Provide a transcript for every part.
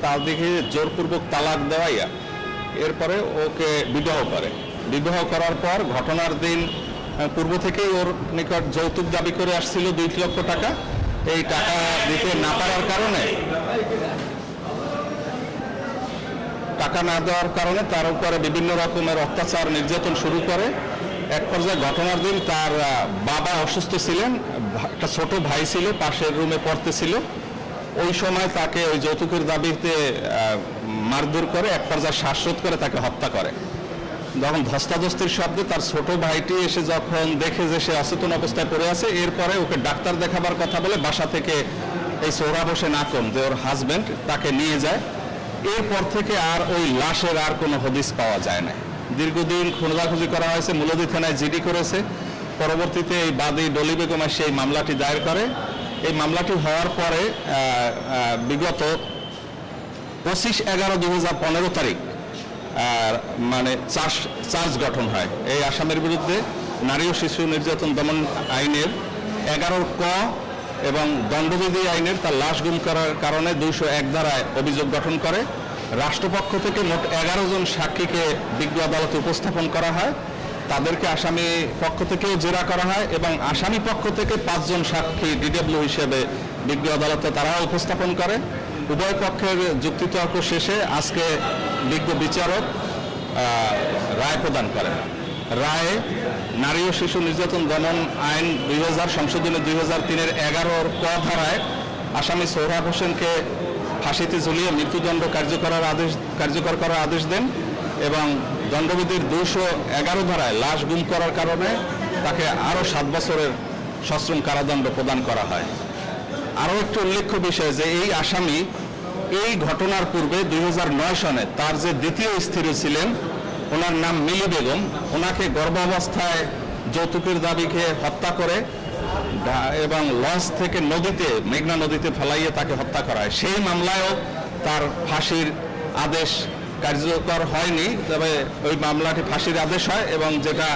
তাদেরকে জোরপূর্বক তালাক দেওয়াইয়া এরপরে ওকে বিবাহ করার পর ঘটনার দিন পূর্ব থেকেই ওর নিকট যৌতুক দাবি করে আসছিল 2 লক্ষ টাকা। এই টাকা দিতে না পারার কারণে টাকা না দেওয়ার কারণে তার উপরে বিভিন্ন রকমের অত্যাচার নির্যাতন শুরু করে। এক পর্যায়ে ঘটনার দিন তার বাবা অসুস্থ ছিলেন, একটা ছোট ভাই ছিল পাশের রুমে পড়তেছিল। ওই সময় তাকে ওই যৌতুকের দাবিতে মারধর করে এক পর্যায়ে শ্বাসরোধ করে তাকে হত্যা করে। যখন ধস্তাধস্তির শব্দে তার ছোট ভাইটি এসে যখন দেখে যে সে অচেতন অবস্থায় পড়ে আছে, এরপরে ওকে ডাক্তার দেখাবার কথা বলে বাসা থেকে এই সোহরাব হোসেন আকন যে ওর হাজব্যান্ড তাকে নিয়ে যায়। এরপর থেকে আর ওই লাশের আর কোনো হদিস পাওয়া যায় না। দীর্ঘদিন খোঁজাখুঁজি করা হয়েছে, মূলদী থানায় জিডি করেছে। পরবর্তীতে এই বাদী ডলি বেগম সেই মামলাটি দায়ের করে। এই মামলাটি হওয়ার পরে বিগত 25/11/2015 তারিখ মানে চার্জ গঠন হয় এই আসামির বিরুদ্ধে। নারী ও শিশু নির্যাতন দমন আইনের 11 ক এবং দণ্ডবিধি আইনের তার লাশ গুম করার কারণে 201 ধারায় অভিযোগ গঠন করে। রাষ্ট্রপক্ষ থেকে মোট 11 জন সাক্ষীকে বিজ্ঞ আদালতে উপস্থাপন করা হয়। তাদেরকে আসামি পক্ষ থেকেও জেরা করা হয় এবং আসামি পক্ষ থেকে 5 জন সাক্ষী ডিডব্লিউ হিসেবে বিজ্ঞ আদালতে তারাও উপস্থাপন করে। উভয় পক্ষের যুক্তিতর্ক শেষে আজকে বিজ্ঞ বিচারক রায় প্রদান করেন। রায়ে নারী ও শিশু নির্যাতন দমন আইন 2000 সংশোধনী 2003-এর 11 ক ধারায় আসামি সোহরাব হোসেনকে ফাঁসিতে ঝুলিয়ে মৃত্যুদণ্ড কার্যকর করার আদেশ দেন এবং দণ্ডবিধির 211 ধারায় লাশ গুম করার কারণে তাকে আরও 7 বছরের সশ্রম কারাদণ্ড প্রদান করা হয়। আরও একটি উল্লেখ্য বিষয় যে এই আসামি এই ঘটনার পূর্বে 2009 সনে তার যে দ্বিতীয় স্ত্রী ছিলেন, ওনার নাম মিলি বেগম, ওনাকে গর্ভাবস্থায় যৌতুকের দাবিকে হত্যা করে এবং লঞ্চ থেকে মেঘনা নদীতে ফেলাইয়ে তাকে হত্যা করা হয়। সেই মামলায়ও তার ফাঁসির আদেশ কার্যকর হয়নি, তবে ওই মামলাটি ফাঁসির আদেশ হয় এবং যেটা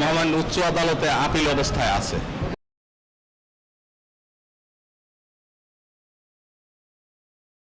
মহামান্য উচ্চ আদালতে আপিল অবস্থায় আছে।